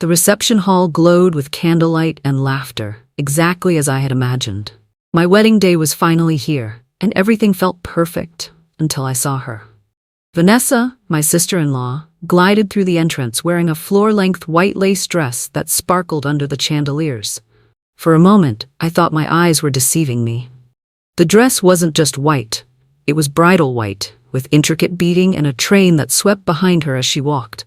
The reception hall glowed with candlelight and laughter, exactly as I had imagined. My wedding day was finally here, and everything felt perfect until I saw her. Vanessa, my sister-in-law, glided through the entrance wearing a floor-length white lace dress that sparkled under the chandeliers. For a moment, I thought my eyes were deceiving me. The dress wasn't just white, it was bridal white, with intricate beading and a train that swept behind her as she walked.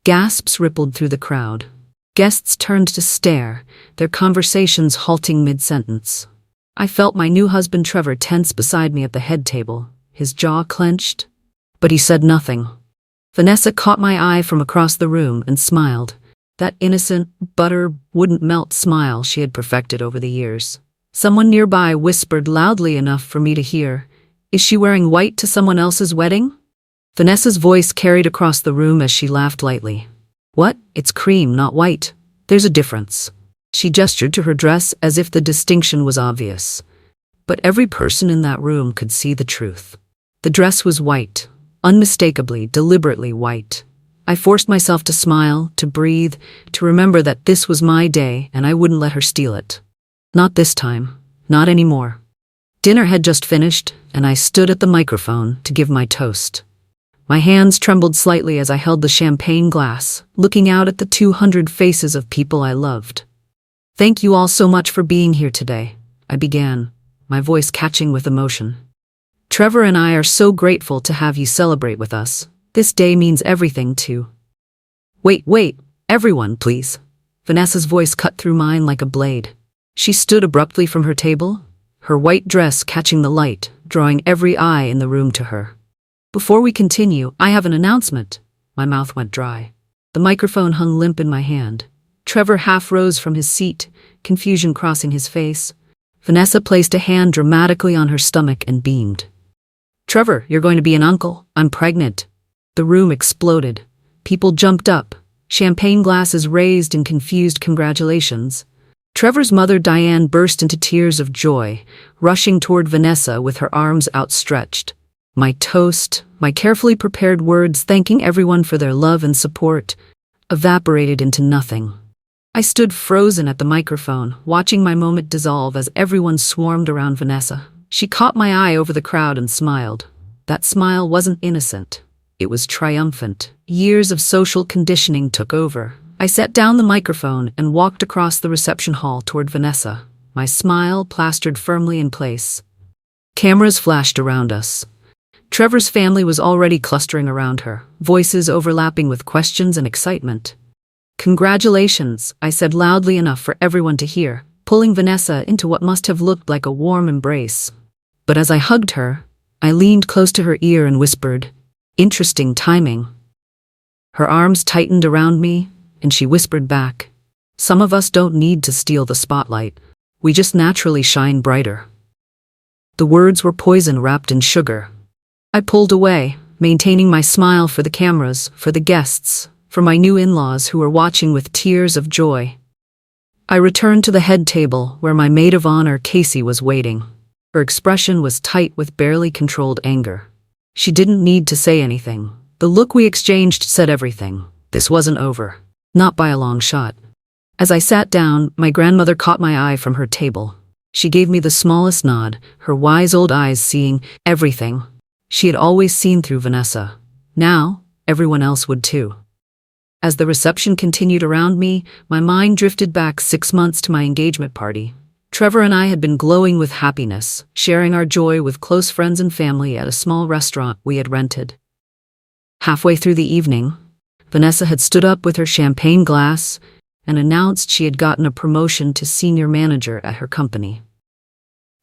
Gasps rippled through the crowd. Guests turned to stare, their conversations halting mid-sentence. I felt my new husband Trevor tense beside me at the head table, his jaw clenched. But he said nothing. Vanessa caught my eye from across the room and smiled, that innocent, butter-wouldn't-melt smile she had perfected over the years. Someone nearby whispered loudly enough for me to hear, "Is she wearing white to someone else's wedding?" Vanessa's voice carried across the room as she laughed lightly. "What? It's cream, not white. There's a difference." She gestured to her dress as if the distinction was obvious. But every person in that room could see the truth. The dress was white, unmistakably, deliberately white. I forced myself to smile, to breathe, to remember that this was my day and I wouldn't let her steal it. Not this time. Not anymore. Dinner had just finished, and I stood at the microphone to give my toast. My hands trembled slightly as I held the champagne glass, looking out at the 200 faces of people I loved. "Thank you all so much for being here today," I began, my voice catching with emotion. "Trevor and I are so grateful to have you celebrate with us. This day means everything to—" Wait, everyone, please." Vanessa's voice cut through mine like a blade. She stood abruptly from her table, her white dress catching the light, drawing every eye in the room to her. "Before we continue, I have an announcement." My mouth went dry. The microphone hung limp in my hand. Trevor half rose from his seat, confusion crossing his face. Vanessa placed a hand dramatically on her stomach and beamed. "Trevor, you're going to be an uncle. I'm pregnant." The room exploded. People jumped up, champagne glasses raised in confused congratulations. Trevor's mother Diane burst into tears of joy, rushing toward Vanessa with her arms outstretched. My toast, my carefully prepared words thanking everyone for their love and support, evaporated into nothing. I stood frozen at the microphone, watching my moment dissolve as everyone swarmed around Vanessa. She caught my eye over the crowd and smiled. That smile wasn't innocent. It was triumphant. Years of social conditioning took over. I set down the microphone and walked across the reception hall toward Vanessa, my smile plastered firmly in place. Cameras flashed around us. Trevor's family was already clustering around her, voices overlapping with questions and excitement. "Congratulations," I said loudly enough for everyone to hear, pulling Vanessa into what must have looked like a warm embrace. But as I hugged her, I leaned close to her ear and whispered, "Interesting timing." Her arms tightened around me, and she whispered back, "Some of us don't need to steal the spotlight. We just naturally shine brighter." The words were poison wrapped in sugar. I pulled away, maintaining my smile for the cameras, for the guests, for my new in-laws who were watching with tears of joy. I returned to the head table where my maid of honor, Casey, was waiting. Her expression was tight with barely controlled anger. She didn't need to say anything. The look we exchanged said everything. This wasn't over. Not by a long shot. As I sat down, my grandmother caught my eye from her table. She gave me the smallest nod, her wise old eyes seeing everything. She had always seen through Vanessa. Now, everyone else would too. As the reception continued around me, my mind drifted back 6 months to my engagement party. Trevor and I had been glowing with happiness, sharing our joy with close friends and family at a small restaurant we had rented. Halfway through the evening, Vanessa had stood up with her champagne glass and announced she had gotten a promotion to senior manager at her company.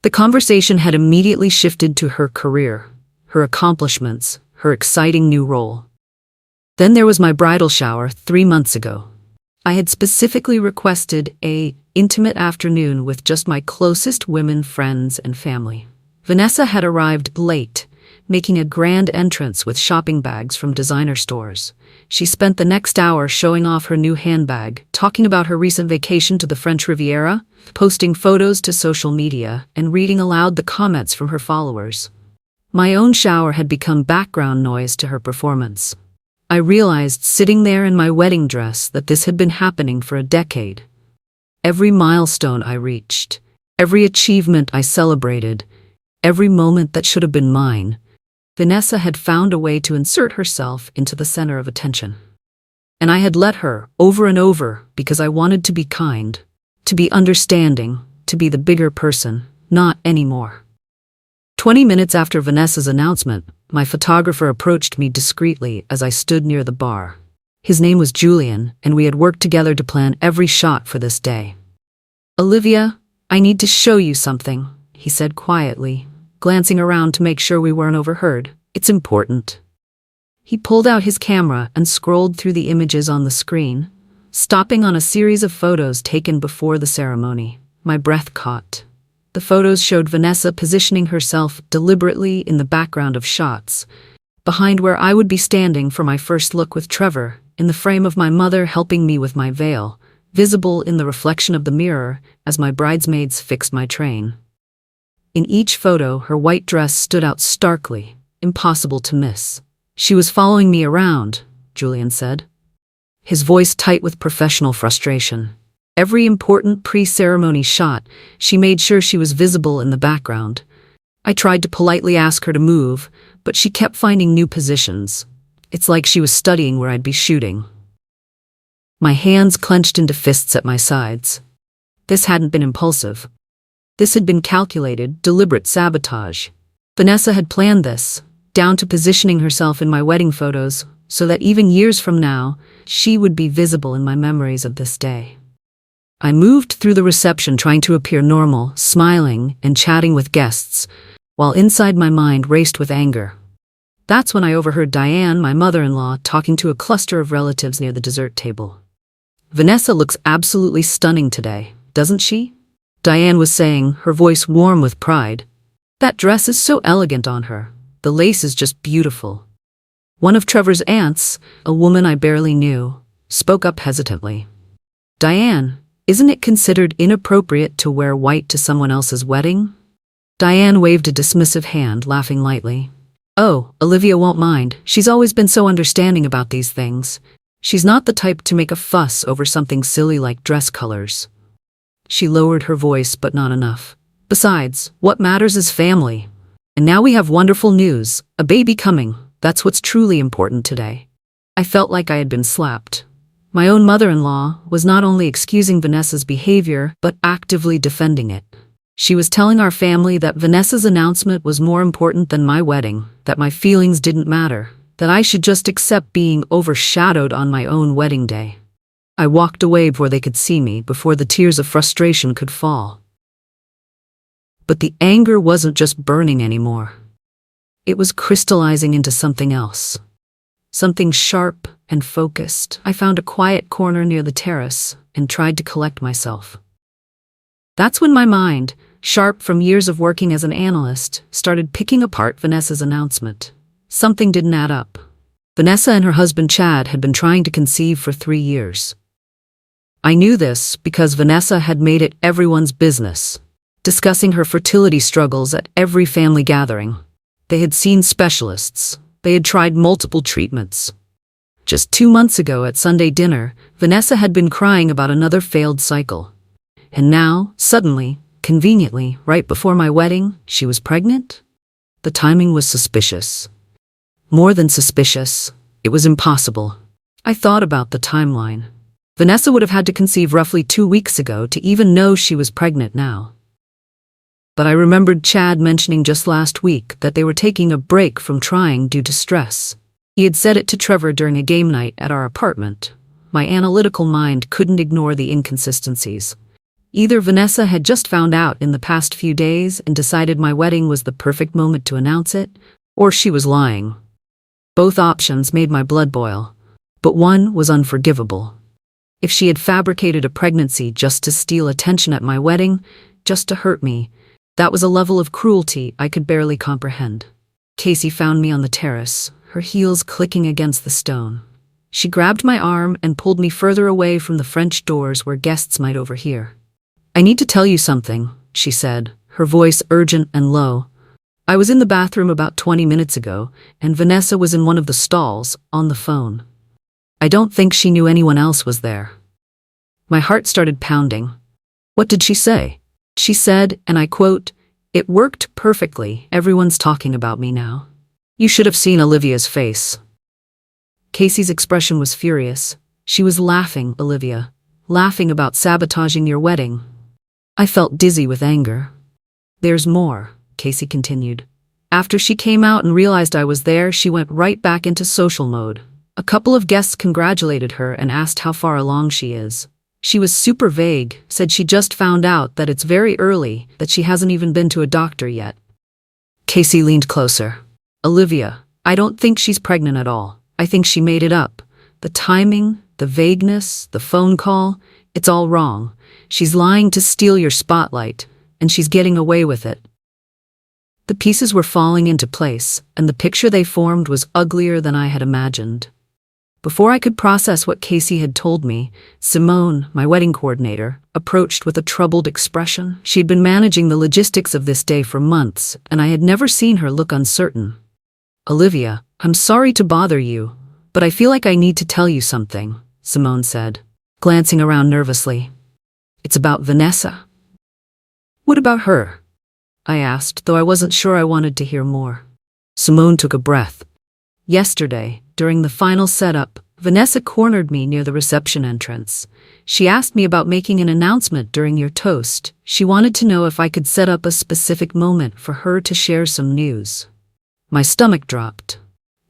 The conversation had immediately shifted to her career, her accomplishments, her exciting new role. Then there was my bridal shower 3 months ago. I had specifically requested an intimate afternoon with just my closest women friends and family. Vanessa had arrived late, making a grand entrance with shopping bags from designer stores. She spent the next hour showing off her new handbag, talking about her recent vacation to the French Riviera, posting photos to social media, and reading aloud the comments from her followers. My own shower had become background noise to her performance. I realized sitting there in my wedding dress that this had been happening for a decade. Every milestone I reached, every achievement I celebrated, every moment that should have been mine, Vanessa had found a way to insert herself into the center of attention. And I had let her, over and over, because I wanted to be kind, to be understanding, to be the bigger person, not anymore. 20 minutes after Vanessa's announcement, my photographer approached me discreetly as I stood near the bar. His name was Julian, and we had worked together to plan every shot for this day. "Olivia, I need to show you something," he said quietly, glancing around to make sure we weren't overheard. "It's important." He pulled out his camera and scrolled through the images on the screen, stopping on a series of photos taken before the ceremony. My breath caught. The photos showed Vanessa positioning herself deliberately in the background of shots, behind where I would be standing for my first look with Trevor, in the frame of my mother helping me with my veil, visible in the reflection of the mirror as my bridesmaids fixed my train. In each photo, her white dress stood out starkly, impossible to miss. "She was following me around," Julian said, his voice tight with professional frustration. "Every important pre-ceremony shot, she made sure she was visible in the background. I tried to politely ask her to move, but she kept finding new positions. It's like she was studying where I'd be shooting." My hands clenched into fists at my sides. This hadn't been impulsive. This had been calculated, deliberate sabotage. Vanessa had planned this, down to positioning herself in my wedding photos, so that even years from now, she would be visible in my memories of this day. I moved through the reception trying to appear normal, smiling and chatting with guests, while inside my mind raced with anger. That's when I overheard Diane, my mother-in-law, talking to a cluster of relatives near the dessert table. "Vanessa looks absolutely stunning today, doesn't she?" Diane was saying, her voice warm with pride. "That dress is so elegant on her. The lace is just beautiful." One of Trevor's aunts, a woman I barely knew, spoke up hesitantly. "Diane, isn't it considered inappropriate to wear white to someone else's wedding?" Diane waved a dismissive hand, laughing lightly. "Oh, Olivia won't mind. She's always been so understanding about these things. She's not the type to make a fuss over something silly like dress colors." She lowered her voice, but not enough. "Besides, what matters is family. And now we have wonderful news, a baby coming. That's what's truly important today." I felt like I had been slapped. My own mother-in-law was not only excusing Vanessa's behavior, but actively defending it. She was telling our family that Vanessa's announcement was more important than my wedding, that my feelings didn't matter, that I should just accept being overshadowed on my own wedding day. I walked away before they could see me, before the tears of frustration could fall. But the anger wasn't just burning anymore. It was crystallizing into something else. Something sharp and focused. I found a quiet corner near the terrace and tried to collect myself. That's when my mind, sharp from years of working as an analyst, started picking apart Vanessa's announcement. Something didn't add up. Vanessa and her husband Chad had been trying to conceive for 3 years. I knew this because Vanessa had made it everyone's business, discussing her fertility struggles at every family gathering. They had seen specialists. They had tried multiple treatments. Just 2 months ago at Sunday dinner, Vanessa had been crying about another failed cycle. And now, suddenly, conveniently, right before my wedding, she was pregnant? The timing was suspicious. More than suspicious, it was impossible. I thought about the timeline. Vanessa would have had to conceive roughly 2 weeks ago to even know she was pregnant now. But I remembered Chad mentioning just last week that they were taking a break from trying due to stress. He had said it to Trevor during a game night at our apartment. My analytical mind couldn't ignore the inconsistencies. Either Vanessa had just found out in the past few days and decided my wedding was the perfect moment to announce it, or she was lying. Both options made my blood boil, but one was unforgivable. If she had fabricated a pregnancy just to steal attention at my wedding, just to hurt me, that was a level of cruelty I could barely comprehend. Casey found me on the terrace, her heels clicking against the stone. She grabbed my arm and pulled me further away from the French doors where guests might overhear. "I need to tell you something," she said, her voice urgent and low. I was in the bathroom about 20 minutes ago, and Vanessa was in one of the stalls, on the phone. I don't think she knew anyone else was there. My heart started pounding. What did she say? She said, and I quote, "It worked perfectly. Everyone's talking about me now." You should have seen Olivia's face. Casey's expression was furious. She was laughing, Olivia. Laughing about sabotaging your wedding. I felt dizzy with anger. There's more, Casey continued. After she came out and realized I was there, she went right back into social mode. A couple of guests congratulated her and asked how far along she is. She was super vague, said she just found out that it's very early, that she hasn't even been to a doctor yet. Casey leaned closer. Olivia, I don't think she's pregnant at all. I think she made it up. The timing, the vagueness, the phone call, it's all wrong. She's lying to steal your spotlight, and she's getting away with it. The pieces were falling into place, and the picture they formed was uglier than I had imagined. Before I could process what Casey had told me, Simone, my wedding coordinator, approached with a troubled expression. She'd been managing the logistics of this day for months, and I had never seen her look uncertain. Olivia, I'm sorry to bother you, but I feel like I need to tell you something, Simone said, glancing around nervously. It's about Vanessa. What about her? I asked, though I wasn't sure I wanted to hear more. Simone took a breath. Yesterday, during the final setup, Vanessa cornered me near the reception entrance. She asked me about making an announcement during your toast. She wanted to know if I could set up a specific moment for her to share some news. My stomach dropped.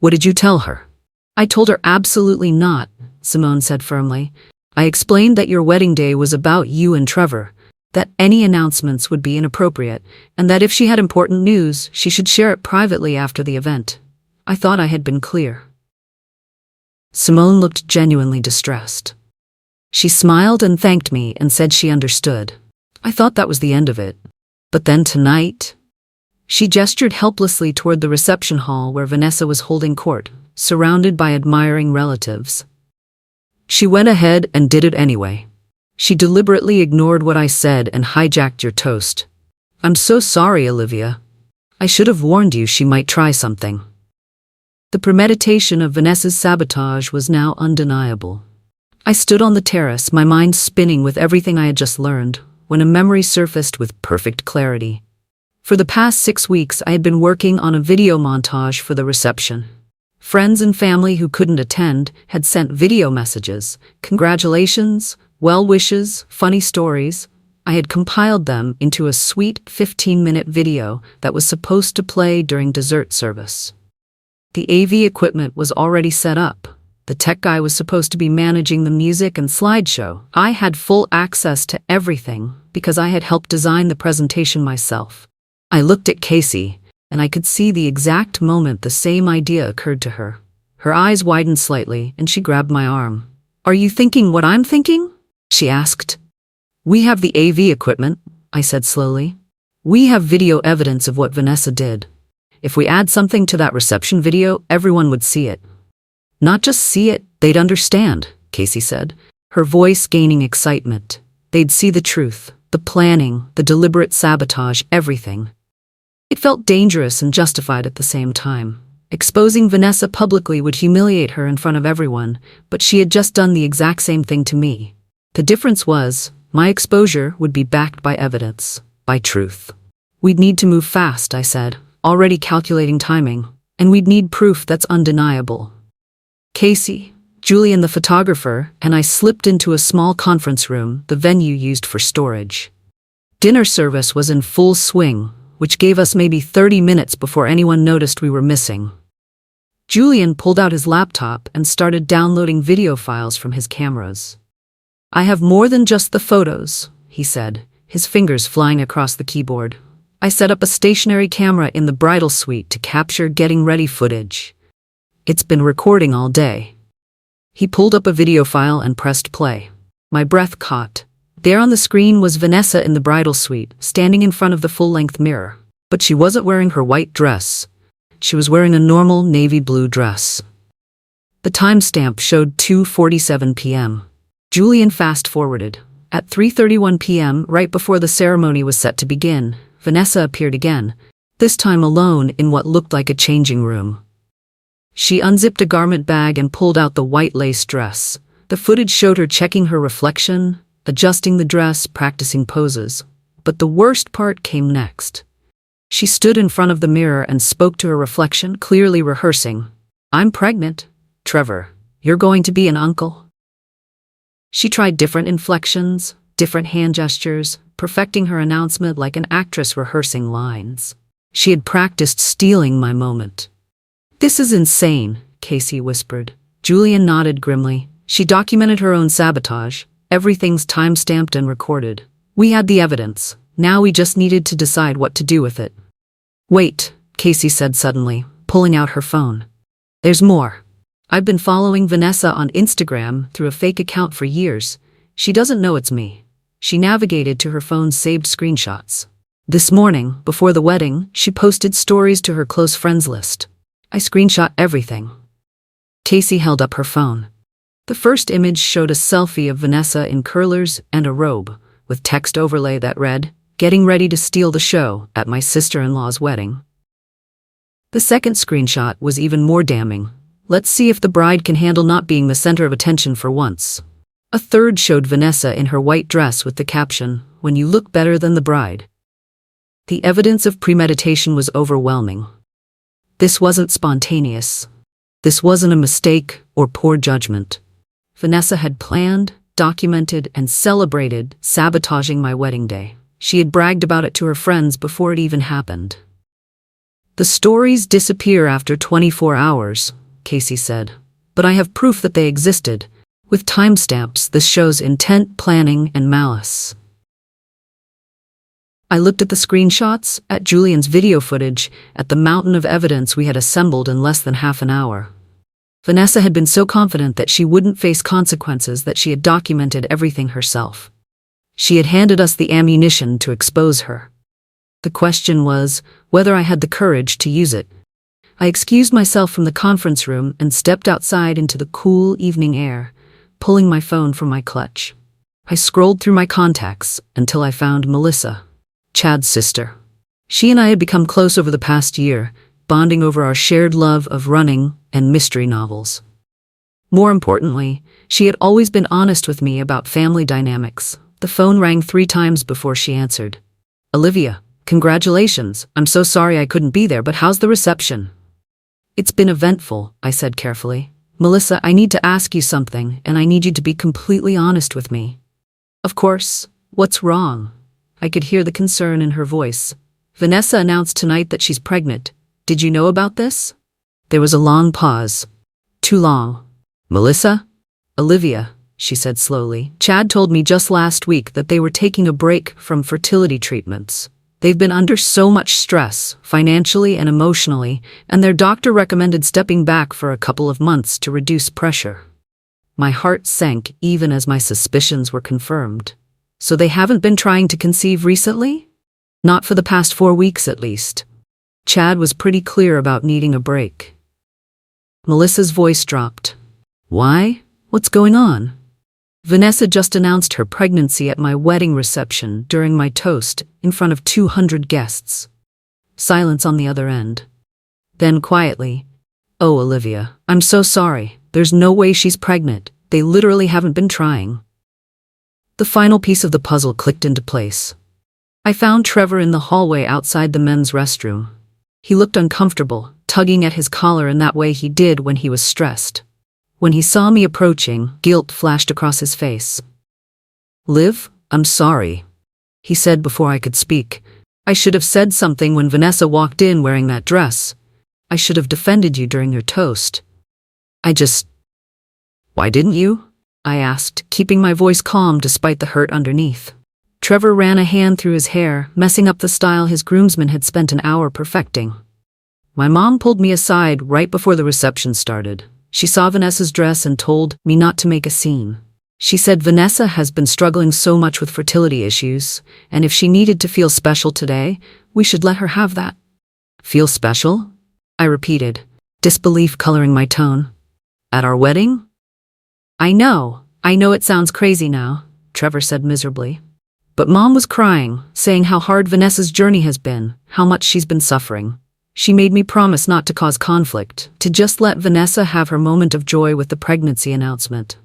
What did you tell her? I told her absolutely not, Simone said firmly. I explained that your wedding day was about you and Trevor, that any announcements would be inappropriate, and that if she had important news, she should share it privately after the event. I thought I had been clear. Simone looked genuinely distressed. She smiled and thanked me and said she understood. I thought that was the end of it. But then tonight... She gestured helplessly toward the reception hall where Vanessa was holding court, surrounded by admiring relatives. She went ahead and did it anyway. She deliberately ignored what I said and hijacked your toast. I'm so sorry, Olivia. I should have warned you she might try something. The premeditation of Vanessa's sabotage was now undeniable. I stood on the terrace, my mind spinning with everything I had just learned, when a memory surfaced with perfect clarity. For the past 6 weeks, I had been working on a video montage for the reception. Friends and family who couldn't attend had sent video messages, congratulations, well wishes, funny stories. I had compiled them into a sweet 15-minute video that was supposed to play during dessert service. The AV equipment was already set up. The tech guy was supposed to be managing the music and slideshow. I had full access to everything because I had helped design the presentation myself. I looked at Casey, and I could see the exact moment the same idea occurred to her. Her eyes widened slightly, and she grabbed my arm. Are you thinking what I'm thinking? She asked. We have the AV equipment, I said slowly. We have video evidence of what Vanessa did. If we add something to that reception video, everyone would see it. Not just see it, they'd understand, Casey said, her voice gaining excitement. They'd see the truth, the planning, the deliberate sabotage, everything. It felt dangerous and justified at the same time. Exposing Vanessa publicly would humiliate her in front of everyone, but she had just done the exact same thing to me. The difference was, my exposure would be backed by evidence, by truth. We'd need to move fast, I said, already calculating timing, and we'd need proof that's undeniable. Casey, Julian the photographer, and I slipped into a small conference room, the venue used for storage. Dinner service was in full swing, which gave us maybe 30 minutes before anyone noticed we were missing. Julian pulled out his laptop and started downloading video files from his cameras. I have more than just the photos, he said, his fingers flying across the keyboard. I set up a stationary camera in the bridal suite to capture getting ready footage. It's been recording all day. He pulled up a video file and pressed play. My breath caught. There on the screen was Vanessa in the bridal suite, standing in front of the full-length mirror. But she wasn't wearing her white dress. She was wearing a normal navy blue dress. The timestamp showed 2:47 p.m. Julian fast-forwarded. At 3:31 p.m., right before the ceremony was set to begin, Vanessa appeared again, this time alone in what looked like a changing room. She unzipped a garment bag and pulled out the white lace dress. The footage showed her checking her reflection, adjusting the dress, practicing poses. But the worst part came next. She stood in front of the mirror and spoke to her reflection, clearly rehearsing. "I'm pregnant, Trevor. You're going to be an uncle." She tried different inflections, different hand gestures, perfecting her announcement like an actress rehearsing lines. She had practiced stealing my moment. "This is insane," Casey whispered. Julian nodded grimly. She documented her own sabotage. Everything's time-stamped and recorded. We had the evidence. Now we just needed to decide what to do with it. "Wait," Casey said suddenly, pulling out her phone. "There's more. I've been following Vanessa on Instagram through a fake account for years. She doesn't know it's me." She navigated to her phone's saved screenshots. This morning, before the wedding, she posted stories to her close friends list. I screenshot everything. Casey held up her phone. The first image showed a selfie of Vanessa in curlers and a robe, with text overlay that read, "Getting ready to steal the show at my sister-in-law's wedding." The second screenshot was even more damning. "Let's see if the bride can handle not being the center of attention for once." A third showed Vanessa in her white dress with the caption, "When you look better than the bride." The evidence of premeditation was overwhelming. This wasn't spontaneous. This wasn't a mistake or poor judgment. Vanessa had planned, documented, and celebrated sabotaging my wedding day. She had bragged about it to her friends before it even happened. "The stories disappear after 24 hours, Casey said. "But I have proof that they existed. With timestamps, this shows intent, planning, and malice." I looked at the screenshots, at Julian's video footage, at the mountain of evidence we had assembled in less than half an hour. Vanessa had been so confident that she wouldn't face consequences that she had documented everything herself. She had handed us the ammunition to expose her. The question was whether I had the courage to use it. I excused myself from the conference room and stepped outside into the cool evening air, pulling my phone from my clutch. I scrolled through my contacts until I found Melissa, Chad's sister. She and I had become close over the past year, bonding over our shared love of running and mystery novels. More importantly, she had always been honest with me about family dynamics. The phone rang 3 times before she answered. "Olivia, congratulations. I'm so sorry I couldn't be there, but how's the reception?" "It's been eventful," I said carefully. "Melissa, I need to ask you something, and I need you to be completely honest with me." "Of course. What's wrong?" I could hear the concern in her voice. "Vanessa announced tonight that she's pregnant. Did you know about this?" There was a long pause. Too long. "Melissa?" "Olivia," she said slowly. "Chad told me just last week that they were taking a break from fertility treatments. They've been under so much stress, financially and emotionally, and their doctor recommended stepping back for a couple of months to reduce pressure." My heart sank even as my suspicions were confirmed. "So they haven't been trying to conceive recently?" "Not for the past 4 weeks at least. Chad was pretty clear about needing a break." Melissa's voice dropped. "Why? What's going on?" "Vanessa just announced her pregnancy at my wedding reception during my toast in front of 200 guests." Silence on the other end. Then quietly, "Oh, Olivia, I'm so sorry. There's no way she's pregnant. They literally haven't been trying." The final piece of the puzzle clicked into place. I found Trevor in the hallway outside the men's restroom. He looked uncomfortable, tugging at his collar in that way he did when he was stressed. When he saw me approaching, guilt flashed across his face. "Liv, I'm sorry," he said before I could speak. "I should have said something when Vanessa walked in wearing that dress. I should have defended you during your toast. Why didn't you?" I asked, keeping my voice calm despite the hurt underneath. Trevor ran a hand through his hair, messing up the style his groomsmen had spent an hour perfecting. "My mom pulled me aside right before the reception started. She saw Vanessa's dress and told me not to make a scene. She said Vanessa has been struggling so much with fertility issues, and if she needed to feel special today, we should let her have that." "Feel special?" I repeated, disbelief coloring my tone. "At our wedding?" I know it sounds crazy now," Trevor said miserably. But Mom was crying, saying how hard Vanessa's journey has been, how much she's been suffering. She made me promise not to cause conflict, to just let Vanessa have her moment of joy with the pregnancy announcement.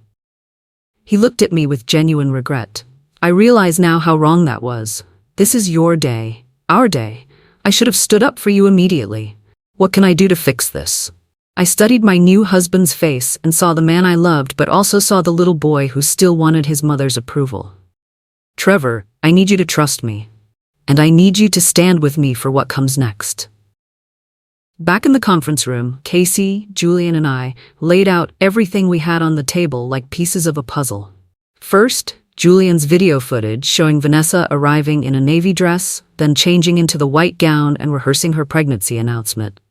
He looked at me with genuine regret. I realize now how wrong that was. This is your day, our day. I should have stood up for you immediately. What can I do to fix this? I studied my new husband's face and saw the man I loved, but also saw the little boy who still wanted his mother's approval. Trevor, I need you to trust me. And I need you to stand with me for what comes next. Back in the conference room, Casey, Julian, and I laid out everything we had on the table like pieces of a puzzle. First, Julian's video footage showing Vanessa arriving in a navy dress, then changing into the white gown and rehearsing her pregnancy announcement.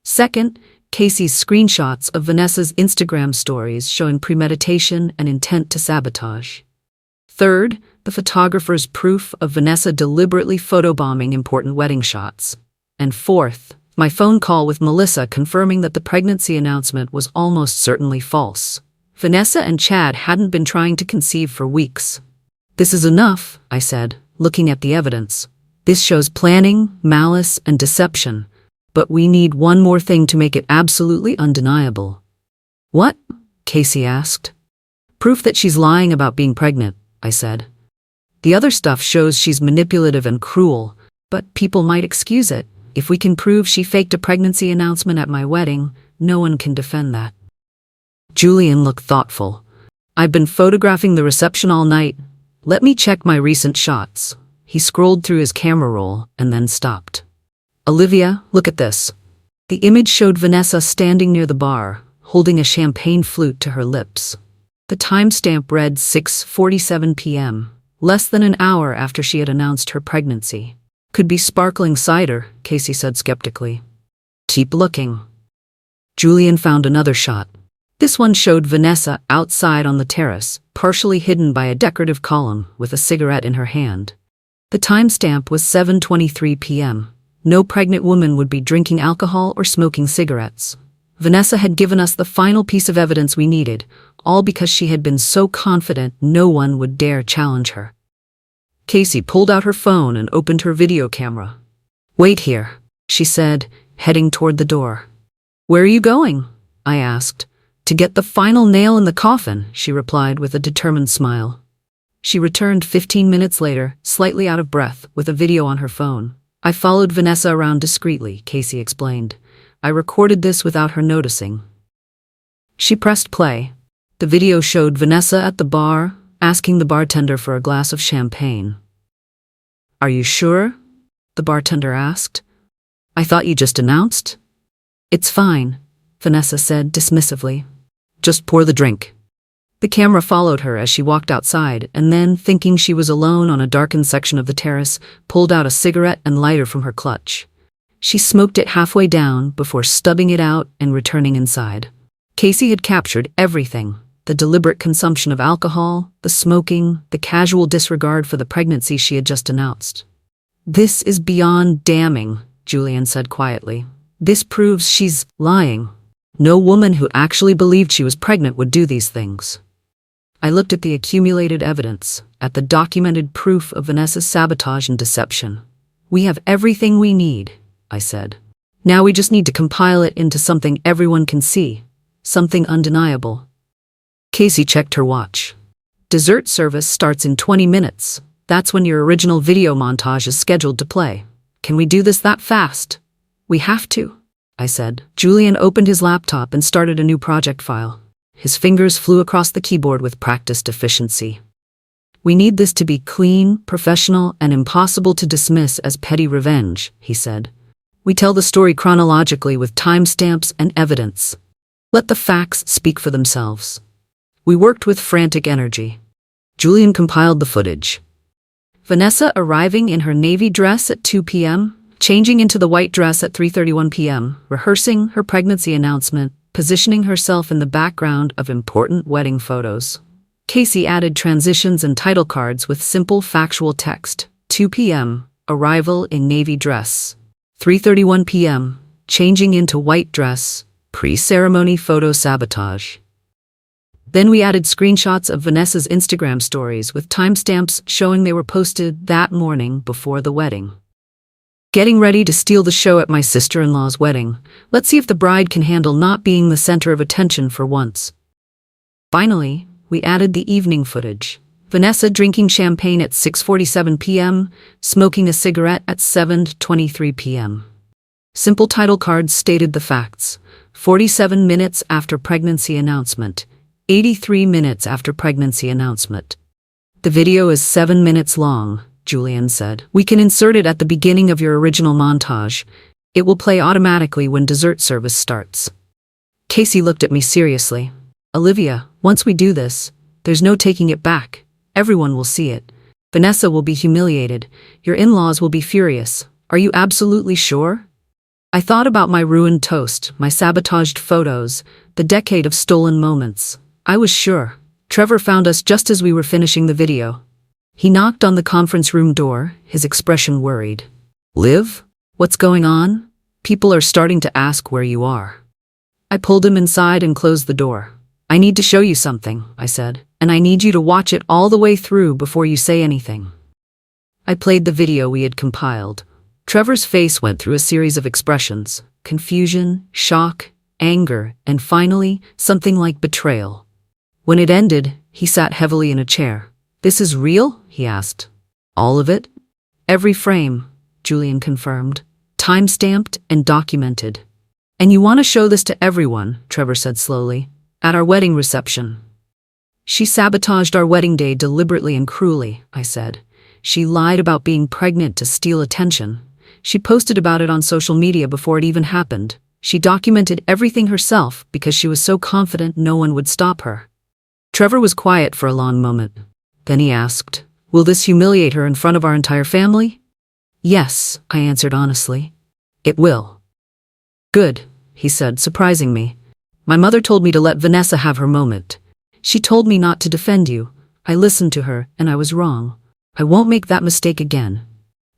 Second, Casey's screenshots of Vanessa's Instagram stories showing premeditation and intent to sabotage. Third, the photographer's proof of Vanessa deliberately photobombing important wedding shots. And fourth, my phone call with Melissa confirming that the pregnancy announcement was almost certainly false. Vanessa and Chad hadn't been trying to conceive for weeks. This is enough, I said, looking at the evidence. This shows planning, malice, and deception. But we need one more thing to make it absolutely undeniable. What? Casey asked. Proof that she's lying about being pregnant, I said. The other stuff shows she's manipulative and cruel, but people might excuse it. If we can prove she faked a pregnancy announcement at my wedding, no one can defend that. Julian looked thoughtful. I've been photographing the reception all night. Let me check my recent shots. He scrolled through his camera roll and then stopped. Olivia, look at this. The image showed Vanessa standing near the bar, holding a champagne flute to her lips. The timestamp read 6:47 p.m., less than an hour after she had announced her pregnancy. Could be sparkling cider, Casey said skeptically. Keep looking. Julian found another shot. This one showed Vanessa outside on the terrace, partially hidden by a decorative column, with a cigarette in her hand. The timestamp was 7:23 p.m. No pregnant woman would be drinking alcohol or smoking cigarettes. Vanessa had given us the final piece of evidence we needed, all because she had been so confident no one would dare challenge her. Casey pulled out her phone and opened her video camera. Wait here, she said, heading toward the door. Where are you going? I asked. To get the final nail in the coffin, she replied with a determined smile. She returned 15 minutes later, slightly out of breath, with a video on her phone. I followed Vanessa around discreetly, Casey explained. I recorded this without her noticing. She pressed play. The video showed Vanessa at the bar, asking the bartender for a glass of champagne. Are you sure? The bartender asked. I thought you just announced. It's fine, Vanessa said dismissively. Just pour the drink. The camera followed her as she walked outside and then, thinking she was alone on a darkened section of the terrace, pulled out a cigarette and lighter from her clutch. She smoked it halfway down before stubbing it out and returning inside. Casey had captured everything. The deliberate consumption of alcohol, the smoking, the casual disregard for the pregnancy she had just announced. This is beyond damning, Julian said quietly. This proves she's lying. No woman who actually believed she was pregnant would do these things. I looked at the accumulated evidence, at the documented proof of Vanessa's sabotage and deception. We have everything we need, I said. Now we just need to compile it into something everyone can see, something undeniable. Casey checked her watch. Dessert service starts in 20 minutes. That's when your original video montage is scheduled to play. Can we do this that fast? We have to, I said. Julian opened his laptop and started a new project file. His fingers flew across the keyboard with practiced efficiency. We need this to be clean, professional, and impossible to dismiss as petty revenge, he said. We tell the story chronologically with timestamps and evidence. Let the facts speak for themselves. We worked with frantic energy. Julian compiled the footage. Vanessa arriving in her navy dress at 2 p.m., changing into the white dress at 3:31 p.m., rehearsing her pregnancy announcement, positioning herself in the background of important wedding photos. Casey added transitions and title cards with simple factual text. 2 p.m., arrival in navy dress. 3:31 p.m., changing into white dress, pre-ceremony photo sabotage. Then we added screenshots of Vanessa's Instagram stories with timestamps showing they were posted that morning before the wedding. Getting ready to steal the show at my sister-in-law's wedding. Let's see if the bride can handle not being the center of attention for once. Finally, we added the evening footage. Vanessa drinking champagne at 6:47 p.m., smoking a cigarette at 7:23 p.m. Simple title cards stated the facts. 47 minutes after pregnancy announcement. 83 minutes after pregnancy announcement. The video is 7 minutes long, Julian said. We can insert it at the beginning of your original montage. It will play automatically when dessert service starts. Casey looked at me seriously. Olivia, once we do this, there's no taking it back. Everyone will see it. Vanessa will be humiliated. Your in-laws will be furious. Are you absolutely sure? I thought about my ruined toast, my sabotaged photos, the decade of stolen moments. I was sure. Trevor found us just as we were finishing the video. He knocked on the conference room door, his expression worried. Liv? What's going on? People are starting to ask where you are. I pulled him inside and closed the door. I need to show you something, I said, and I need you to watch it all the way through before you say anything. I played the video we had compiled. Trevor's face went through a series of expressions: confusion, shock, anger, and finally, something like betrayal. When it ended, he sat heavily in a chair. This is real? He asked. All of it? Every frame, Julian confirmed. Time-stamped and documented. And you want to show this to everyone, Trevor said slowly. At our wedding reception. She sabotaged our wedding day deliberately and cruelly, I said. She lied about being pregnant to steal attention. She posted about it on social media before it even happened. She documented everything herself because she was so confident no one would stop her. Trevor was quiet for a long moment. Then he asked, will this humiliate her in front of our entire family? Yes, I answered honestly. It will. Good, he said, surprising me. My mother told me to let Vanessa have her moment. She told me not to defend you. I listened to her, and I was wrong. I won't make that mistake again.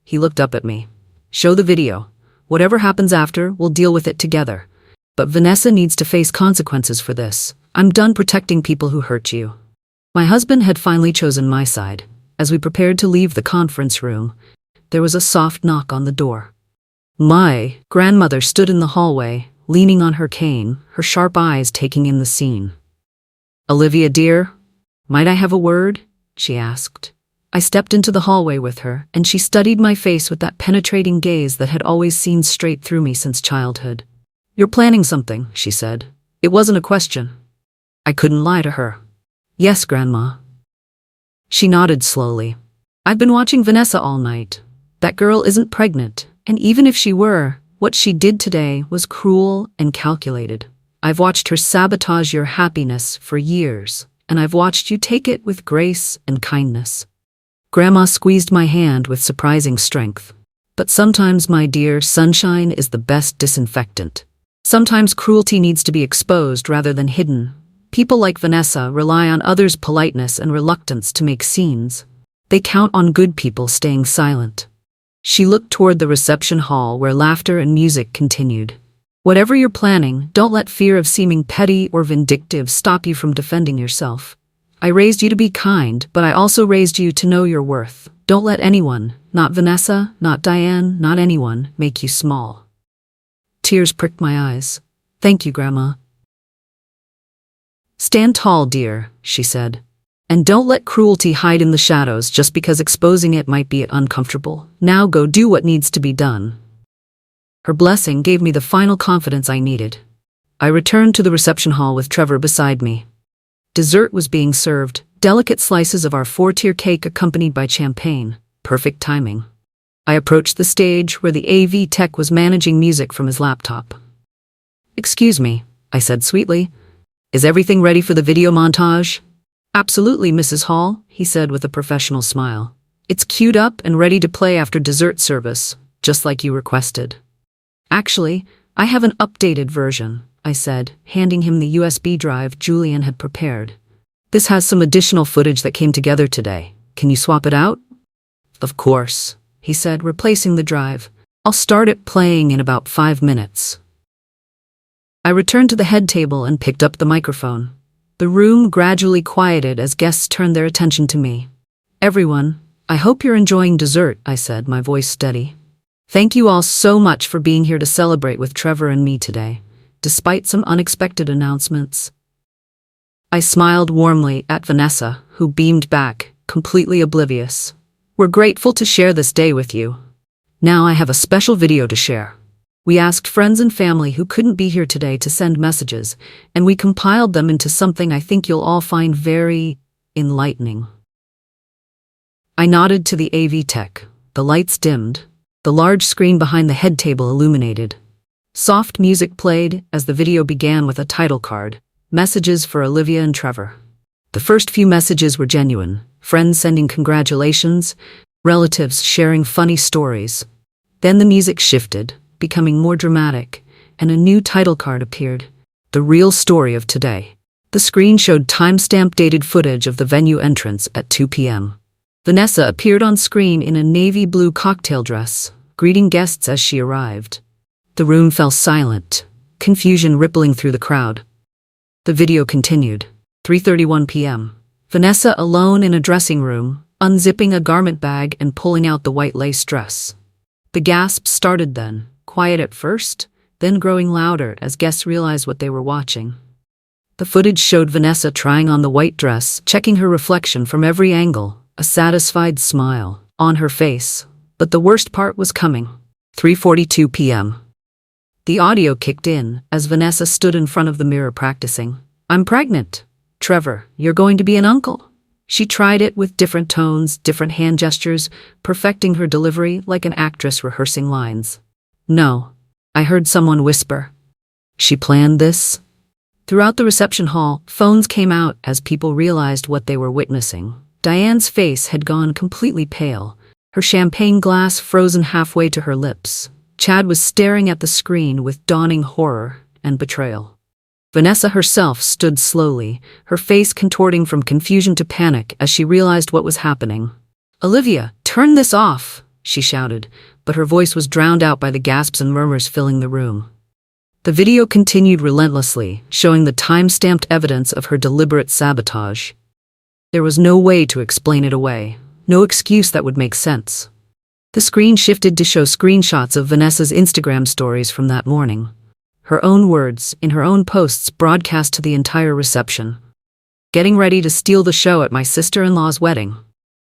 He looked up at me. Show the video. Whatever happens after, we'll deal with it together. But Vanessa needs to face consequences for this. I'm done protecting people who hurt you. My husband had finally chosen my side. As we prepared to leave the conference room, there was a soft knock on the door. My grandmother stood in the hallway, leaning on her cane, her sharp eyes taking in the scene. Olivia, dear, might I have a word? She asked. I stepped into the hallway with her, and she studied my face with that penetrating gaze that had always seen straight through me since childhood. You're planning something, she said. It wasn't a question. I couldn't lie to her. Yes, Grandma. She nodded slowly. I've been watching Vanessa all night. That girl isn't pregnant, and even if she were, what she did today was cruel and calculated. I've watched her sabotage your happiness for years, and I've watched you take it with grace and kindness. Grandma squeezed my hand with surprising strength. But sometimes, my dear, sunshine is the best disinfectant. Sometimes cruelty needs to be exposed rather than hidden. People like Vanessa rely on others' politeness and reluctance to make scenes. They count on good people staying silent. She looked toward the reception hall where laughter and music continued. Whatever you're planning, don't let fear of seeming petty or vindictive stop you from defending yourself. I raised you to be kind, but I also raised you to know your worth. Don't let anyone, not Vanessa, not Diane, not anyone, make you small. Tears pricked my eyes. Thank you, Grandma. Stand tall, dear, she said. And don't let cruelty hide in the shadows just because exposing it might be uncomfortable. Now go do what needs to be done. Her blessing gave me the final confidence I needed. I returned to the reception hall with Trevor beside me. Dessert was being served, delicate slices of our 4-tier cake accompanied by champagne. Perfect timing. I approached the stage where the AV tech was managing music from his laptop. Excuse me, I said sweetly. Is everything ready for the video montage? Absolutely, Mrs. Hall, he said with a professional smile. It's queued up and ready to play after dessert service, just like you requested. Actually, I have an updated version, I said, handing him the USB drive Julian had prepared. This has some additional footage that came together today. Can you swap it out? Of course, he said, replacing the drive. I'll start it playing in about 5 minutes. I returned to the head table and picked up the microphone. The room gradually quieted as guests turned their attention to me. "Everyone, I hope you're enjoying dessert," I said, my voice steady. "Thank you all so much for being here to celebrate with Trevor and me today, despite some unexpected announcements." I smiled warmly at Vanessa, who beamed back, completely oblivious. "We're grateful to share this day with you. Now I have a special video to share. We asked friends and family who couldn't be here today to send messages, and we compiled them into something I think you'll all find very enlightening." I nodded to the AV tech. The lights dimmed. The large screen behind the head table illuminated. Soft music played as the video began with a title card, "Messages for Olivia and Trevor." The first few messages were genuine, friends sending congratulations, relatives sharing funny stories. Then the music shifted, becoming more dramatic, and a new title card appeared, "The Real Story of Today." The screen showed timestamp dated footage of the venue entrance at 2 p.m. Vanessa appeared on screen in a navy blue cocktail dress, greeting guests as she arrived. The room fell silent, confusion rippling through the crowd. The video continued. 3:31 p.m. Vanessa alone in a dressing room, unzipping a garment bag and pulling out the white lace dress. The gasps started then, quiet at first, then growing louder as guests realized what they were watching. The footage showed Vanessa trying on the white dress, checking her reflection from every angle, a satisfied smile on her face. But the worst part was coming. 3:42 p.m. The audio kicked in as Vanessa stood in front of the mirror practicing. "I'm pregnant. Trevor, you're going to be an uncle." She tried it with different tones, different hand gestures, perfecting her delivery like an actress rehearsing lines. "No," I heard someone whisper. "She planned this?" Throughout the reception hall, phones came out as people realized what they were witnessing. Diane's face had gone completely pale, her champagne glass frozen halfway to her lips. Chad was staring at the screen with dawning horror and betrayal. Vanessa herself stood slowly, her face contorting from confusion to panic as she realized what was happening. "Olivia, turn this off!" she shouted, but her voice was drowned out by the gasps and murmurs filling the room. The video continued relentlessly, showing the time-stamped evidence of her deliberate sabotage. There was no way to explain it away, no excuse that would make sense. The screen shifted to show screenshots of Vanessa's Instagram stories from that morning. Her own words, in her own posts, broadcast to the entire reception. "Getting ready to steal the show at my sister-in-law's wedding."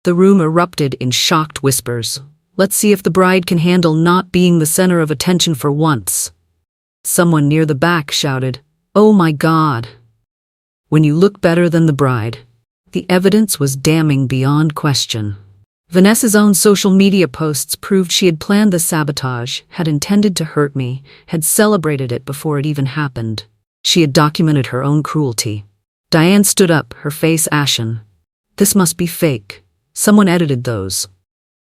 The room erupted in shocked whispers. "Let's see if the bride can handle not being the center of attention for once." Someone near the back shouted, "Oh my God. When you look better than the bride." The evidence was damning beyond question. Vanessa's own social media posts proved she had planned the sabotage, had intended to hurt me, had celebrated it before it even happened. She had documented her own cruelty. Diane stood up, her face ashen. "This must be fake. Someone edited those."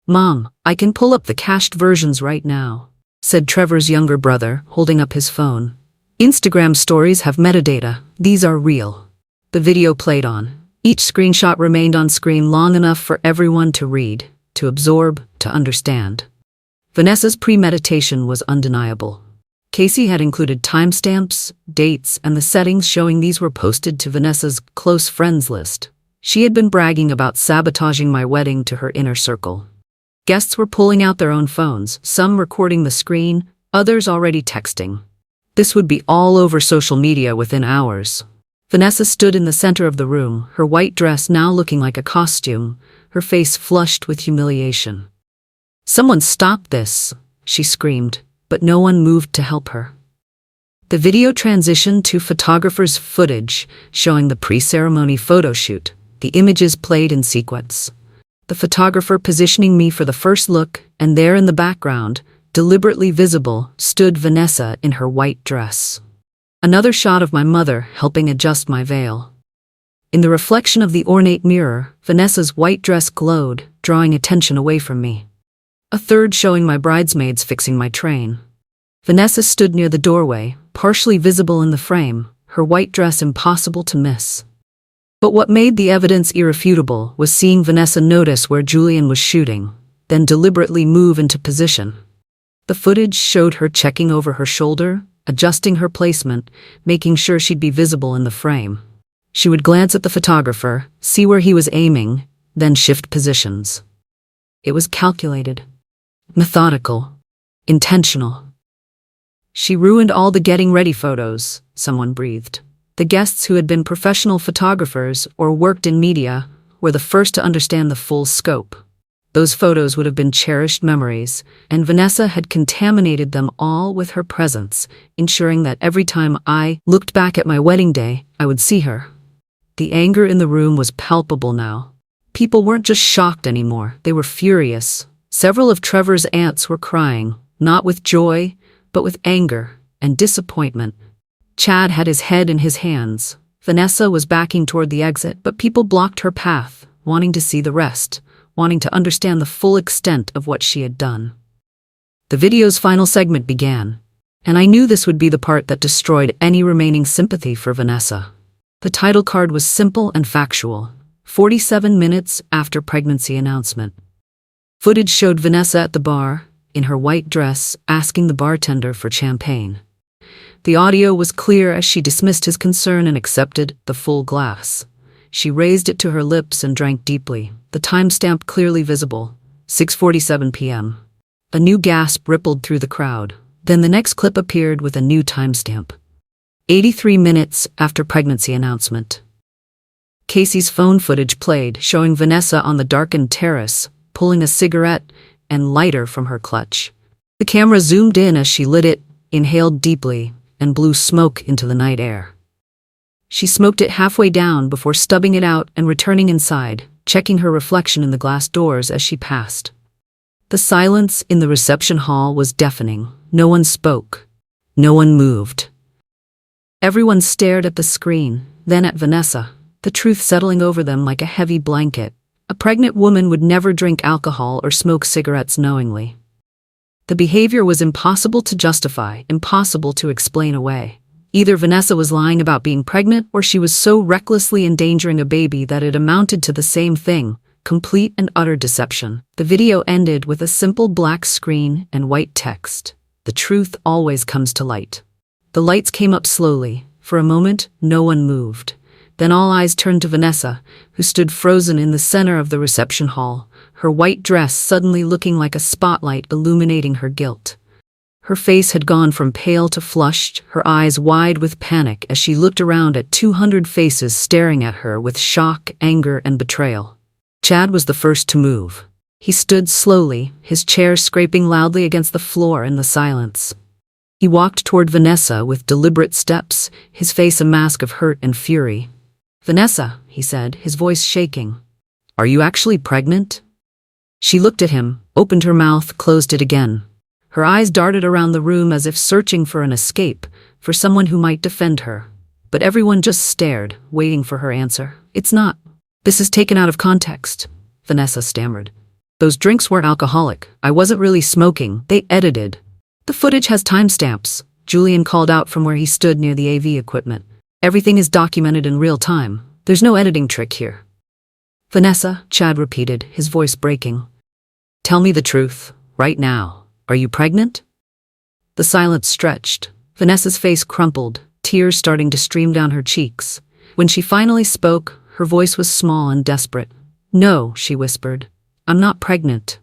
"Mom, I can pull up the cached versions right now," said Trevor's younger brother, holding up his phone. "Instagram stories have metadata. These are real." The video played on. Each screenshot remained on screen long enough for everyone to read, to absorb, to understand. Vanessa's premeditation was undeniable. Casey had included timestamps, dates, and the settings showing these were posted to Vanessa's close friends list. She had been bragging about sabotaging my wedding to her inner circle. Guests were pulling out their own phones, some recording the screen, others already texting. This would be all over social media within hours. Vanessa stood in the center of the room, her white dress now looking like a costume, her face flushed with humiliation. "Someone stop this," she screamed, but no one moved to help her. The video transitioned to photographer's footage, showing the pre-ceremony photo shoot. The images played in sequence. The photographer positioning me for the first look, and there in the background, deliberately visible, stood Vanessa in her white dress. Another shot of my mother helping adjust my veil. In the reflection of the ornate mirror, Vanessa's white dress glowed, drawing attention away from me. A third showing my bridesmaids fixing my train. Vanessa stood near the doorway, partially visible in the frame, her white dress impossible to miss. But what made the evidence irrefutable was seeing Vanessa notice where Julian was shooting, then deliberately move into position. The footage showed her checking over her shoulder, adjusting her placement, making sure she'd be visible in the frame. She would glance at the photographer, see where he was aiming, then shift positions. It was calculated, methodical, intentional. She ruined all the getting ready photos, someone breathed. The guests who had been professional photographers or worked in media were the first to understand the full scope. Those photos would have been cherished memories, and Vanessa had contaminated them all with her presence, ensuring that every time I looked back at my wedding day, I would see her. The anger in the room was palpable now. People weren't just shocked anymore, they were furious. Several of Trevor's aunts were crying, not with joy, but with anger and disappointment. Chad had his head in his hands. Vanessa was backing toward the exit, but people blocked her path, wanting to see the rest, wanting to understand the full extent of what she had done. The video's final segment began, and I knew this would be the part that destroyed any remaining sympathy for Vanessa. The title card was simple and factual: 47 minutes after pregnancy announcement. Footage showed Vanessa at the bar, in her white dress, asking the bartender for champagne. The audio was clear as she dismissed his concern and accepted the full glass. She raised it to her lips and drank deeply, the timestamp clearly visible, 6:47 p.m. A new gasp rippled through the crowd. Then the next clip appeared with a new timestamp. 83 minutes after pregnancy announcement. Casey's phone footage played, showing Vanessa on the darkened terrace, pulling a cigarette and lighter from her clutch. The camera zoomed in as she lit it, inhaled deeply, and blew smoke into the night air. She smoked it halfway down before stubbing it out and returning inside, checking her reflection in the glass doors as she passed. The silence in the reception hall was deafening. No one spoke. No one moved. Everyone stared at the screen, then at Vanessa, the truth settling over them like a heavy blanket. A pregnant woman would never drink alcohol or smoke cigarettes knowingly. The behavior was impossible to justify, impossible to explain away. Either Vanessa was lying about being pregnant, or she was so recklessly endangering a baby that it amounted to the same thing: complete and utter deception. The video ended with a simple black screen and white text: "The truth always comes to light." The lights came up slowly. For a moment, no one moved. Then all eyes turned to Vanessa, who stood frozen in the center of the reception hall, her white dress suddenly looking like a spotlight illuminating her guilt. Her face had gone from pale to flushed, her eyes wide with panic as she looked around at 200 faces staring at her with shock, anger, and betrayal. Chad was the first to move. He stood slowly, his chair scraping loudly against the floor in the silence. He walked toward Vanessa with deliberate steps, his face a mask of hurt and fury. "Vanessa," he said, his voice shaking. "Are you actually pregnant?" She looked at him, opened her mouth, closed it again. Her eyes darted around the room as if searching for an escape, for someone who might defend her. But everyone just stared, waiting for her answer. "It's not. This is taken out of context," Vanessa stammered. "Those drinks weren't alcoholic. I wasn't really smoking. They edited. The footage has timestamps," Julian called out from where he stood near the AV equipment. "Everything is documented in real time. There's no editing trick here." "Vanessa," Chad repeated, his voice breaking. "Tell me the truth, right now. Are you pregnant?" The silence stretched. Vanessa's face crumpled, tears starting to stream down her cheeks. When she finally spoke, her voice was small and desperate. "No," she whispered. "I'm not pregnant."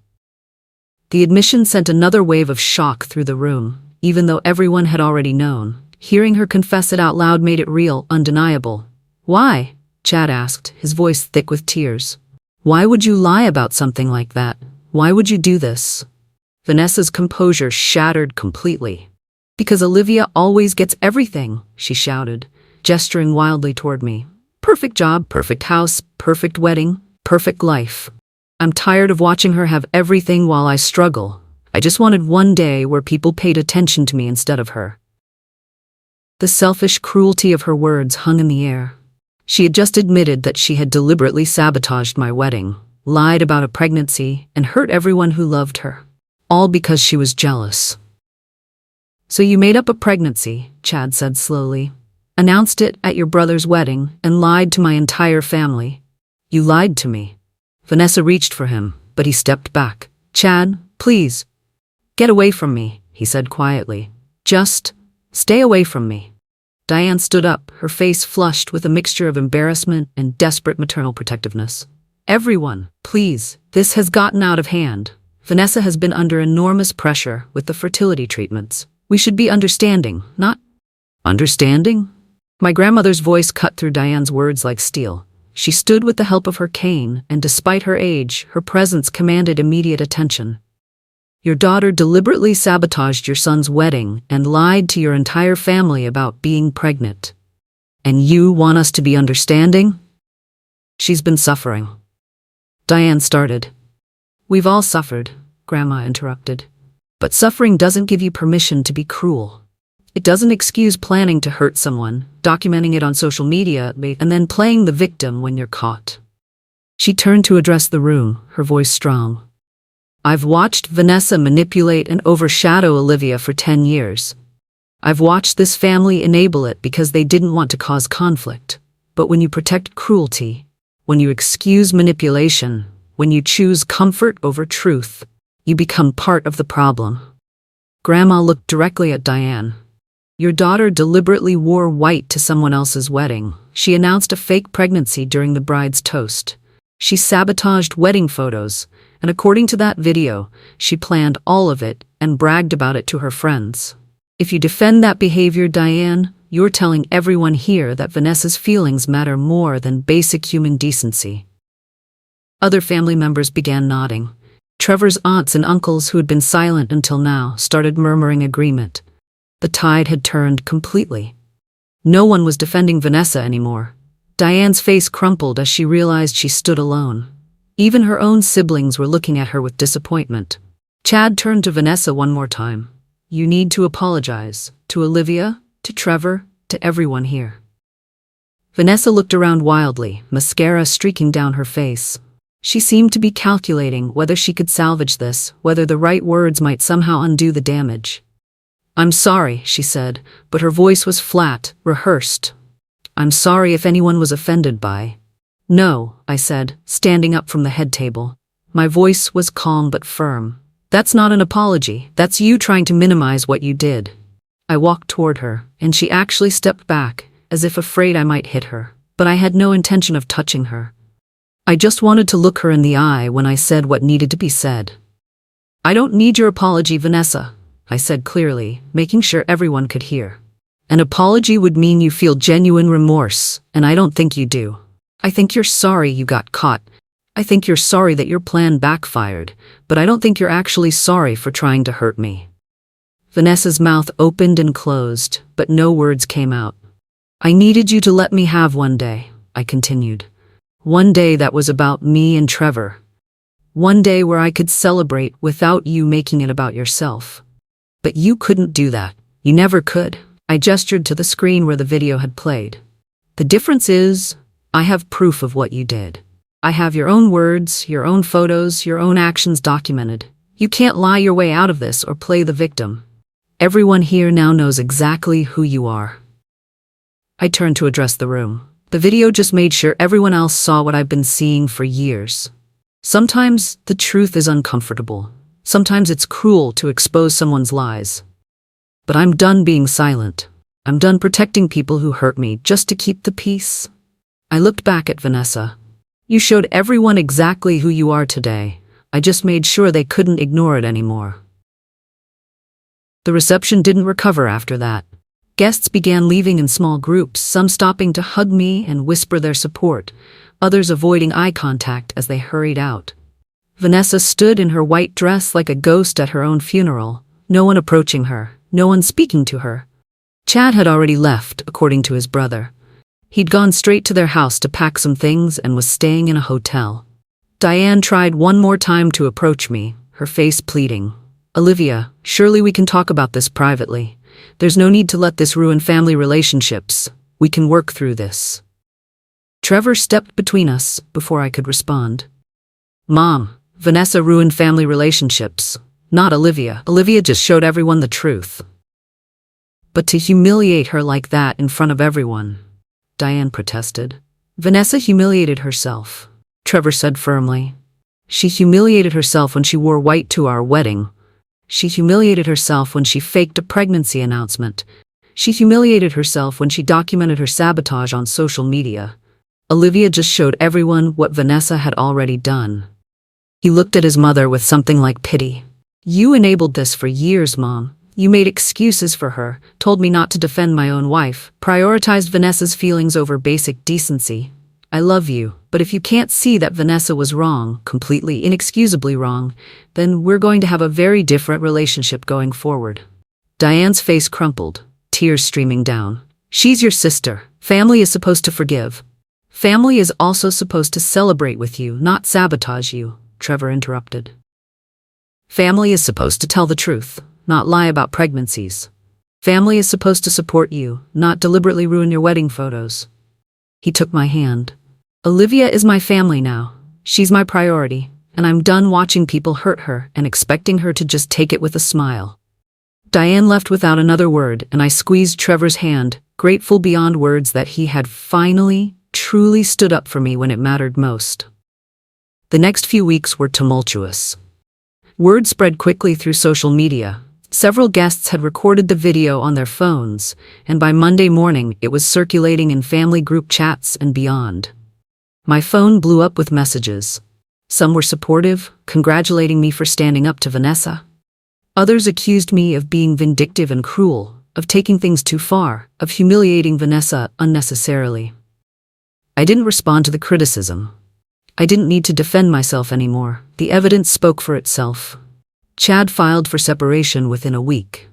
The admission sent another wave of shock through the room, even though everyone had already known. Hearing her confess it out loud made it real, undeniable. "Why?" Chad asked, his voice thick with tears. "Why would you lie about something like that? Why would you do this?" Vanessa's composure shattered completely. "Because Olivia always gets everything," she shouted, gesturing wildly toward me. "Perfect job, perfect house, perfect wedding, perfect life. I'm tired of watching her have everything while I struggle. I just wanted one day where people paid attention to me instead of her." The selfish cruelty of her words hung in the air. She had just admitted that she had deliberately sabotaged my wedding, lied about a pregnancy, and hurt everyone who loved her. All because she was jealous. "So you made up a pregnancy," Chad said slowly. "Announced it at your brother's wedding and lied to my entire family. You lied to me." Vanessa reached for him, but he stepped back. "Chad, please. Get away from me," he said quietly. "Just stay away from me." Diane stood up, her face flushed with a mixture of embarrassment and desperate maternal protectiveness. Everyone, please, this has gotten out of hand. Vanessa has been under enormous pressure with the fertility treatments. We should be understanding, not understanding? My grandmother's voice cut through Diane's words like steel. She stood with the help of her cane, and despite her age, her presence commanded immediate attention. Your daughter deliberately sabotaged your son's wedding and lied to your entire family about being pregnant. And you want us to be understanding? She's been suffering. Diane started. We've all suffered, Grandma interrupted. But suffering doesn't give you permission to be cruel. It doesn't excuse planning to hurt someone, documenting it on social media, and then playing the victim when you're caught. She turned to address the room, her voice strong. I've watched Vanessa manipulate and overshadow Olivia for 10 years. I've watched this family enable it because they didn't want to cause conflict. But when you protect cruelty, when you excuse manipulation, when you choose comfort over truth, you become part of the problem. Grandma looked directly at Diane. Your daughter deliberately wore white to someone else's wedding. She announced a fake pregnancy during the bride's toast. She sabotaged wedding photos, and according to that video, she planned all of it and bragged about it to her friends. If you defend that behavior, Diane, you're telling everyone here that Vanessa's feelings matter more than basic human decency. Other family members began nodding. Trevor's aunts and uncles, who had been silent until now, started murmuring agreement. The tide had turned completely. No one was defending Vanessa anymore. Diane's face crumpled as she realized she stood alone. Even her own siblings were looking at her with disappointment. Chad turned to Vanessa one more time. You need to apologize. To Olivia, to Trevor, to everyone here. Vanessa looked around wildly, mascara streaking down her face. She seemed to be calculating whether she could salvage this, whether the right words might somehow undo the damage. I'm sorry, she said, but her voice was flat, rehearsed. I'm sorry if anyone was offended by. No, I said, standing up from the head table. My voice was calm but firm. That's not an apology, that's you trying to minimize what you did. I walked toward her, and she actually stepped back, as if afraid I might hit her, but I had no intention of touching her. I just wanted to look her in the eye when I said what needed to be said. I don't need your apology, Vanessa, I said clearly, making sure everyone could hear. An apology would mean you feel genuine remorse, and I don't think you do. I think you're sorry you got caught. I think you're sorry that your plan backfired, but I don't think you're actually sorry for trying to hurt me. Vanessa's mouth opened and closed, but no words came out. I needed you to let me have one day, I continued. One day that was about me and Trevor. One day where I could celebrate without you making it about yourself. But you couldn't do that. You never could. I gestured to the screen where the video had played. The difference is, I have proof of what you did. I have your own words, your own photos, your own actions documented. You can't lie your way out of this or play the victim. Everyone here now knows exactly who you are. I turned to address the room. The video just made sure everyone else saw what I've been seeing for years. Sometimes the truth is uncomfortable. Sometimes it's cruel to expose someone's lies. But I'm done being silent. I'm done protecting people who hurt me just to keep the peace. I looked back at Vanessa. You showed everyone exactly who you are today. I just made sure they couldn't ignore it anymore. The reception didn't recover after that. Guests began leaving in small groups, some stopping to hug me and whisper their support, others avoiding eye contact as they hurried out. Vanessa stood in her white dress like a ghost at her own funeral, no one approaching her, no one speaking to her. Chad had already left, according to his brother. He'd gone straight to their house to pack some things and was staying in a hotel. Diane tried one more time to approach me, her face pleading. Olivia, surely we can talk about this privately. There's no need to let this ruin family relationships. We can work through this. Trevor stepped between us before I could respond. Mom, Vanessa ruined family relationships, not Olivia. Olivia just showed everyone the truth. But to humiliate her like that in front of everyone, Diane protested. Vanessa humiliated herself, Trevor said firmly. She humiliated herself when she wore white to our wedding. She humiliated herself when she faked a pregnancy announcement. She humiliated herself when she documented her sabotage on social media. Olivia just showed everyone what Vanessa had already done. He looked at his mother with something like pity. You enabled this for years, Mom. You made excuses for her, told me not to defend my own wife, prioritized Vanessa's feelings over basic decency. I love you, but if you can't see that Vanessa was wrong, completely inexcusably wrong, then we're going to have a very different relationship going forward. Diane's face crumpled, tears streaming down. She's your sister. Family is supposed to forgive. Family is also supposed to celebrate with you, not sabotage you, Trevor interrupted. Family is supposed to tell the truth, not lie about pregnancies. Family is supposed to support you, not deliberately ruin your wedding photos. He took my hand. Olivia is my family now. She's my priority, and I'm done watching people hurt her and expecting her to just take it with a smile. Diane left without another word, and I squeezed Trevor's hand, grateful beyond words that he had finally, truly stood up for me when it mattered most. The next few weeks were tumultuous. Word spread quickly through social media. Several guests had recorded the video on their phones, and by Monday morning it was circulating in family group chats and beyond. My phone blew up with messages. Some were supportive, congratulating me for standing up to Vanessa. Others accused me of being vindictive and cruel, of taking things too far, of humiliating Vanessa unnecessarily. I didn't respond to the criticism. I didn't need to defend myself anymore. The evidence spoke for itself. Chad filed for separation within a week.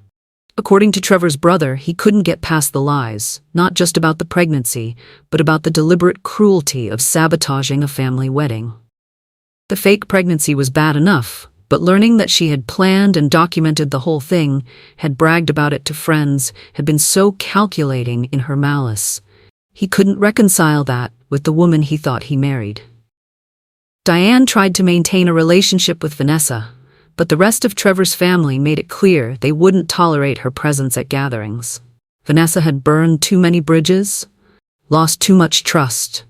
According to Trevor's brother, he couldn't get past the lies, not just about the pregnancy, but about the deliberate cruelty of sabotaging a family wedding. The fake pregnancy was bad enough, but learning that she had planned and documented the whole thing, had bragged about it to friends, had been so calculating in her malice. He couldn't reconcile that with the woman he thought he married. Diane tried to maintain a relationship with Vanessa, but the rest of Trevor's family made it clear they wouldn't tolerate her presence at gatherings. Vanessa had burned too many bridges, lost too much trust.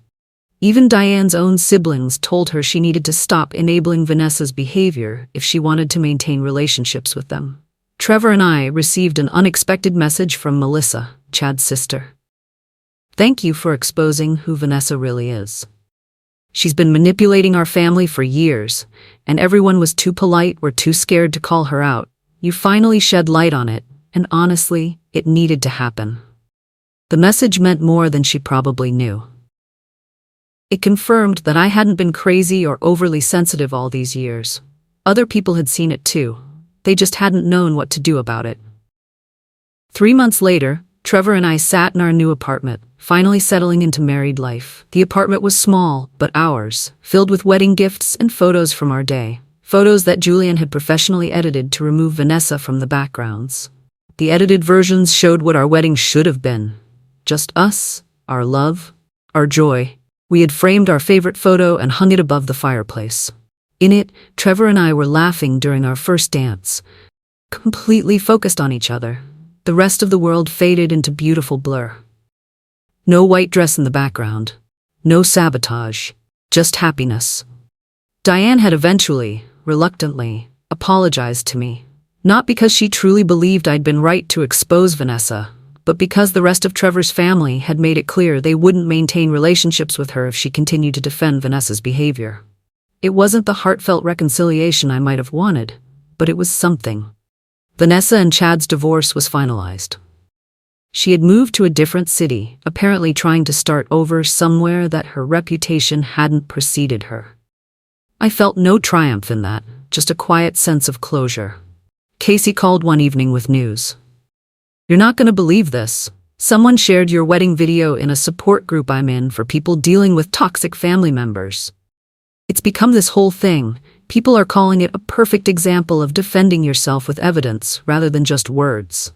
Even Diane's own siblings told her she needed to stop enabling Vanessa's behavior if she wanted to maintain relationships with them. Trevor and I received an unexpected message from Melissa, Chad's sister. Thank you for exposing who Vanessa really is. She's been manipulating our family for years, and everyone was too polite or too scared to call her out. You finally shed light on it, and honestly, it needed to happen. The message meant more than she probably knew. It confirmed that I hadn't been crazy or overly sensitive all these years. Other people had seen it too. They just hadn't known what to do about it. 3 months later, Trevor and I sat in our new apartment, finally settling into married life. The apartment was small, but ours, filled with wedding gifts and photos from our day. Photos that Julian had professionally edited to remove Vanessa from the backgrounds. The edited versions showed what our wedding should have been. Just us, our love, our joy. We had framed our favorite photo and hung it above the fireplace. In it, Trevor and I were laughing during our first dance, completely focused on each other. The rest of the world faded into beautiful blur. No white dress in the background. No sabotage. Just happiness. Diane had eventually, reluctantly, apologized to me. Not because she truly believed I'd been right to expose Vanessa, but because the rest of Trevor's family had made it clear they wouldn't maintain relationships with her if she continued to defend Vanessa's behavior. It wasn't the heartfelt reconciliation I might have wanted, but it was something. Vanessa and Chad's divorce was finalized. She had moved to a different city, apparently trying to start over somewhere that her reputation hadn't preceded her. I felt no triumph in that, just a quiet sense of closure. Casey called one evening with news. You're not going to believe this. Someone shared your wedding video in a support group I'm in for people dealing with toxic family members. It's become this whole thing. People are calling it a perfect example of defending yourself with evidence rather than just words.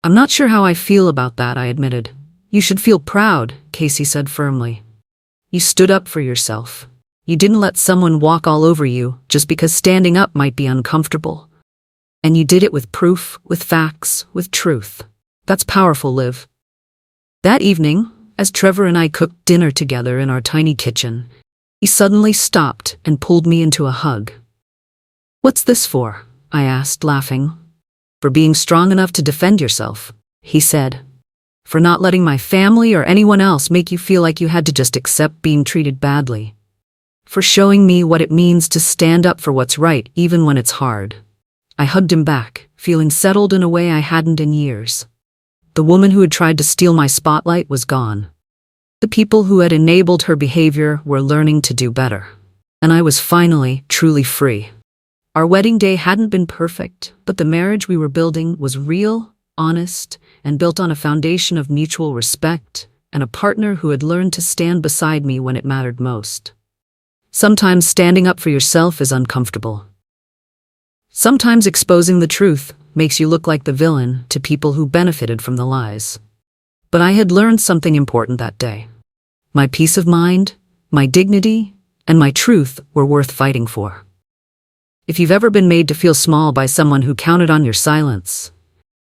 I'm not sure how I feel about that, I admitted. You should feel proud, Casey said firmly. You stood up for yourself. You didn't let someone walk all over you just because standing up might be uncomfortable. And you did it with proof, with facts, with truth. That's powerful, Liv. That evening, as Trevor and I cooked dinner together in our tiny kitchen, he suddenly stopped and pulled me into a hug. What's this for? I asked, laughing. For being strong enough to defend yourself, he said. For not letting my family or anyone else make you feel like you had to just accept being treated badly. For showing me what it means to stand up for what's right even when it's hard. I hugged him back, feeling settled in a way I hadn't in years. The woman who had tried to steal my spotlight was gone. The people who had enabled her behavior were learning to do better. And I was finally, truly free. Our wedding day hadn't been perfect, but the marriage we were building was real, honest, and built on a foundation of mutual respect and a partner who had learned to stand beside me when it mattered most. Sometimes standing up for yourself is uncomfortable. Sometimes exposing the truth makes you look like the villain to people who benefited from the lies. But I had learned something important that day. My peace of mind, my dignity, and my truth were worth fighting for. If you've ever been made to feel small by someone who counted on your silence,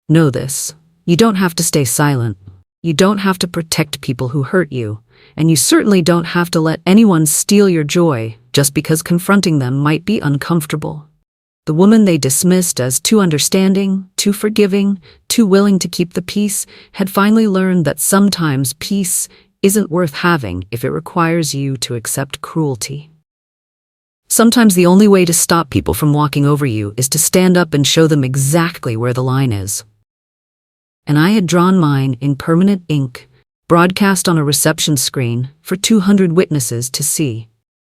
know this: you don't have to stay silent. You don't have to protect people who hurt you, and you certainly don't have to let anyone steal your joy just because confronting them might be uncomfortable. The woman they dismissed as too understanding, too forgiving, too willing to keep the peace had finally learned that sometimes peace isn't worth having if it requires you to accept cruelty. Sometimes the only way to stop people from walking over you is to stand up and show them exactly where the line is. And I had drawn mine in permanent ink, broadcast on a reception screen for 200 witnesses to see.